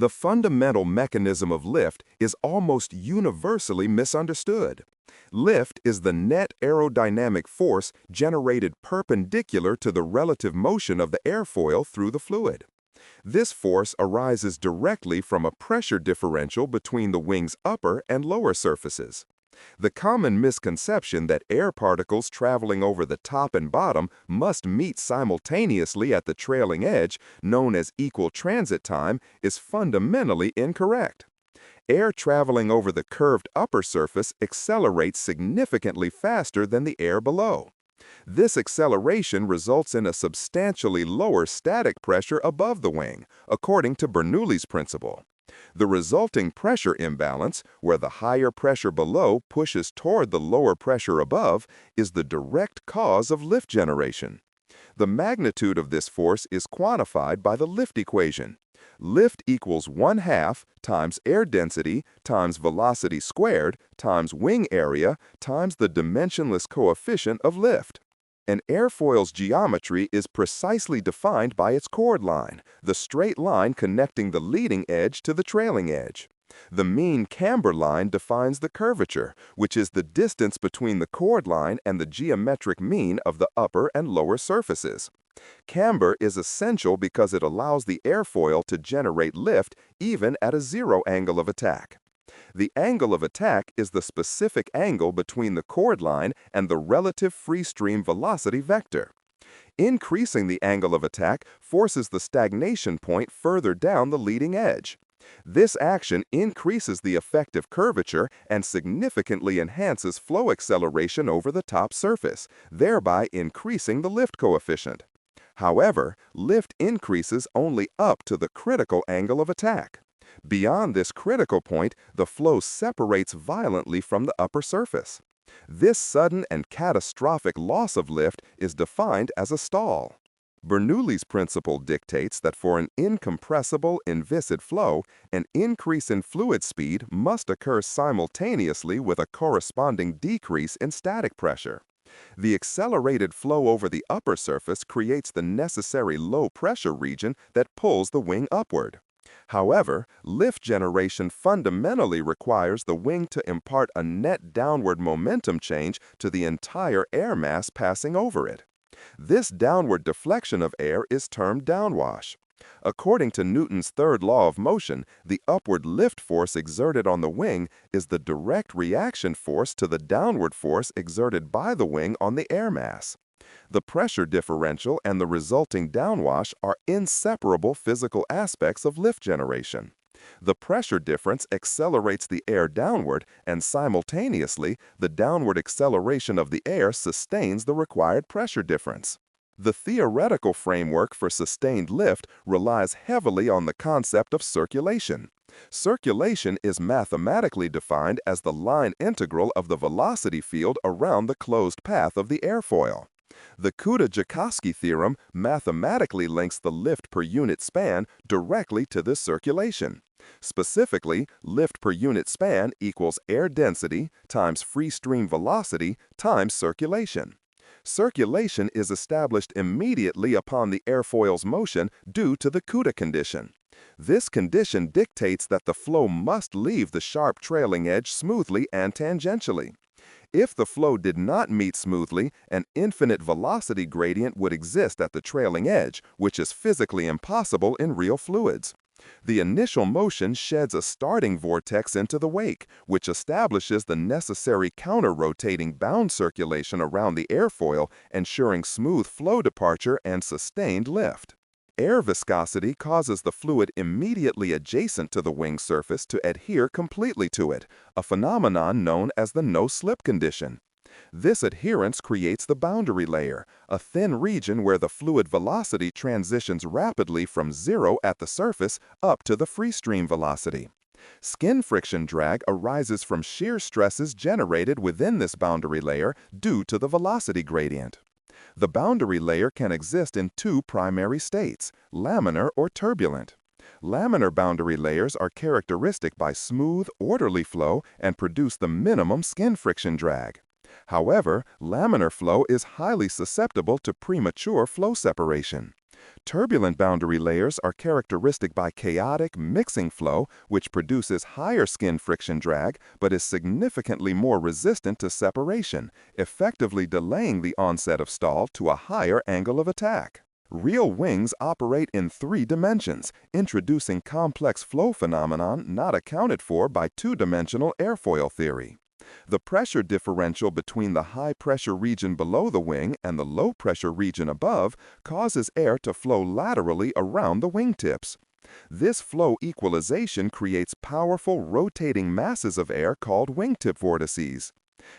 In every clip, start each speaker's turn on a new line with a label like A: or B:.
A: The fundamental mechanism of lift is almost universally misunderstood. Lift is the net aerodynamic force generated perpendicular to the relative motion of the airfoil through the fluid. This force arises directly from a pressure differential between the wing's upper and lower surfaces. The common misconception that air particles traveling over the top and bottom must meet simultaneously at the trailing edge, known as equal transit time, is fundamentally incorrect. Air traveling over the curved upper surface accelerates significantly faster than the air below. This acceleration results in a substantially lower static pressure above the wing, according to Bernoulli's principle. The resulting pressure imbalance, where the higher pressure below pushes toward the lower pressure above, is the direct cause of lift generation. The magnitude of this force is quantified by the lift equation. Lift equals 1/2 times air density times velocity squared times wing area times the dimensionless coefficient of lift. An airfoil's geometry is precisely defined by its chord line, the straight line connecting the leading edge to the trailing edge. The mean camber line defines the curvature, which is the distance between the chord line and the geometric mean of the upper and lower surfaces. Camber is essential because it allows the airfoil to generate lift even at a zero angle of attack. The angle of attack is the specific angle between the chord line and the relative free stream velocity vector. Increasing the angle of attack forces the stagnation point further down the leading edge. This action increases the effective curvature and significantly enhances flow acceleration over the top surface, thereby increasing the lift coefficient. However, lift increases only up to the critical angle of attack. Beyond this critical point, the flow separates violently from the upper surface. This sudden and catastrophic loss of lift is defined as a stall. Bernoulli's principle dictates that for an incompressible, inviscid flow, an increase in fluid speed must occur simultaneously with a corresponding decrease in static pressure. The accelerated flow over the upper surface creates the necessary low-pressure region that pulls the wing upward. However, lift generation fundamentally requires the wing to impart a net downward momentum change to the entire air mass passing over it. This downward deflection of air is termed downwash. According to Newton's third law of motion, the upward lift force exerted on the wing is the direct reaction force to the downward force exerted by the wing on the air mass. The pressure differential and the resulting downwash are inseparable physical aspects of lift generation. The pressure difference accelerates the air downward, and simultaneously, the downward acceleration of the air sustains the required pressure difference. The theoretical framework for sustained lift relies heavily on the concept of circulation. Circulation is mathematically defined as the line integral of the velocity field around the closed path of the airfoil. The Kutta-Joukowski theorem mathematically links the lift per unit span directly to this circulation. Specifically, lift per unit span equals air density times free stream velocity times circulation. Circulation is established immediately upon the airfoil's motion due to the Kutta condition. This condition dictates that the flow must leave the sharp trailing edge smoothly and tangentially. If the flow did not meet smoothly, an infinite velocity gradient would exist at the trailing edge, which is physically impossible in real fluids. The initial motion sheds a starting vortex into the wake, which establishes the necessary counter-rotating bound circulation around the airfoil, ensuring smooth flow departure and sustained lift. Air viscosity causes the fluid immediately adjacent to the wing surface to adhere completely to it, a phenomenon known as the no-slip condition. This adherence creates the boundary layer, a thin region where the fluid velocity transitions rapidly from zero at the surface up to the free stream velocity. Skin friction drag arises from shear stresses generated within this boundary layer due to the velocity gradient. The boundary layer can exist in two primary states, laminar or turbulent. Laminar boundary layers are characteristic by smooth, orderly flow and produce the minimum skin friction drag. However, laminar flow is highly susceptible to premature flow separation. Turbulent boundary layers are characteristic by chaotic mixing flow, which produces higher skin friction drag but is significantly more resistant to separation, effectively delaying the onset of stall to a higher angle of attack. Real wings operate in 3 dimensions, introducing complex flow phenomenon not accounted for by 2-dimensional airfoil theory. The pressure differential between the high-pressure region below the wing and the low-pressure region above causes air to flow laterally around the wingtips. This flow equalization creates powerful rotating masses of air called wingtip vortices.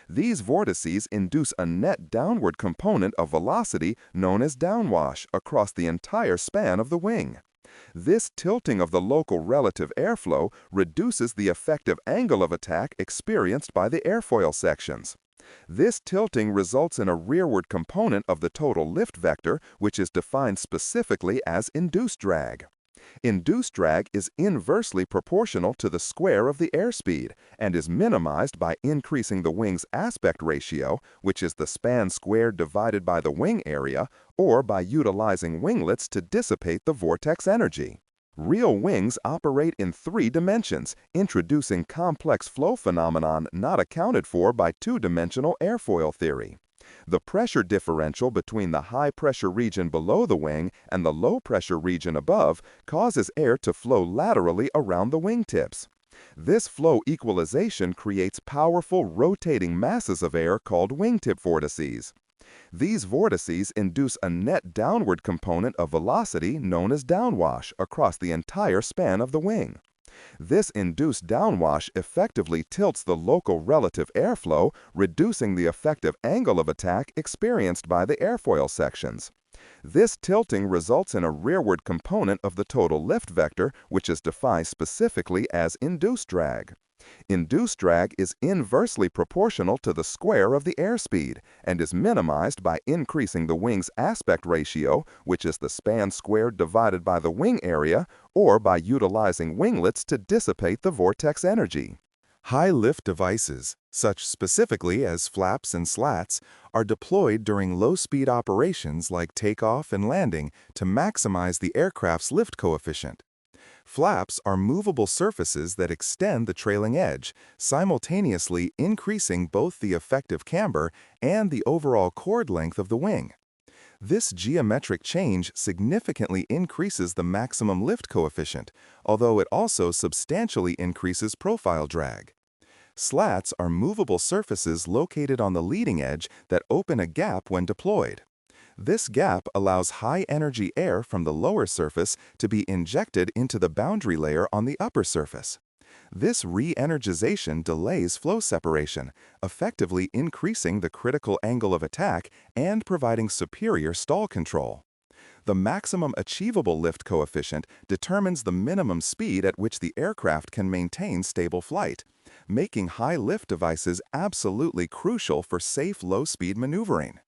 A: These vortices induce a net downward component of velocity known as downwash across the entire span of the wing. This tilting of the local relative airflow reduces the effective angle of attack experienced by the airfoil sections. This tilting results in a rearward component of the total lift vector, which is defined specifically as induced drag. Induced drag is inversely proportional to the square of the airspeed and is minimized by increasing the wing's aspect ratio, which is the span squared divided by the wing area, or by utilizing winglets to dissipate the vortex energy. Real wings operate in 3 dimensions, introducing complex flow phenomenon not accounted for by 2-dimensional airfoil theory. The pressure differential between the high-pressure region below the wing and the low-pressure region above causes air to flow laterally around the wingtips. This flow equalization creates powerful rotating masses of air called wingtip vortices. These vortices induce a net downward component of velocity known as downwash across the entire span of the wing. This induced downwash effectively tilts the local relative airflow, reducing the effective angle of attack experienced by the airfoil sections. This tilting results in a rearward component of the total lift vector, which is defined specifically as induced drag. Induced drag is inversely proportional to the square of the airspeed and is minimized by increasing the wing's aspect ratio, which is the span squared divided by the wing area, or by utilizing winglets to dissipate the vortex energy. High-lift devices, such specifically as flaps and slats, are deployed during low-speed operations like takeoff and landing to maximize the aircraft's lift coefficient. Flaps are movable surfaces that extend the trailing edge, simultaneously increasing both the effective camber and the overall chord length of the wing. This geometric change significantly increases the maximum lift coefficient, although it also substantially increases profile drag. Slats are movable surfaces located on the leading edge that open a gap when deployed. This gap allows high-energy air from the lower surface to be injected into the boundary layer on the upper surface. This re-energization delays flow separation, effectively increasing the critical angle of attack and providing superior stall control. The maximum achievable lift coefficient determines the minimum speed at which the aircraft can maintain stable flight, making high-lift devices absolutely crucial for safe low-speed maneuvering.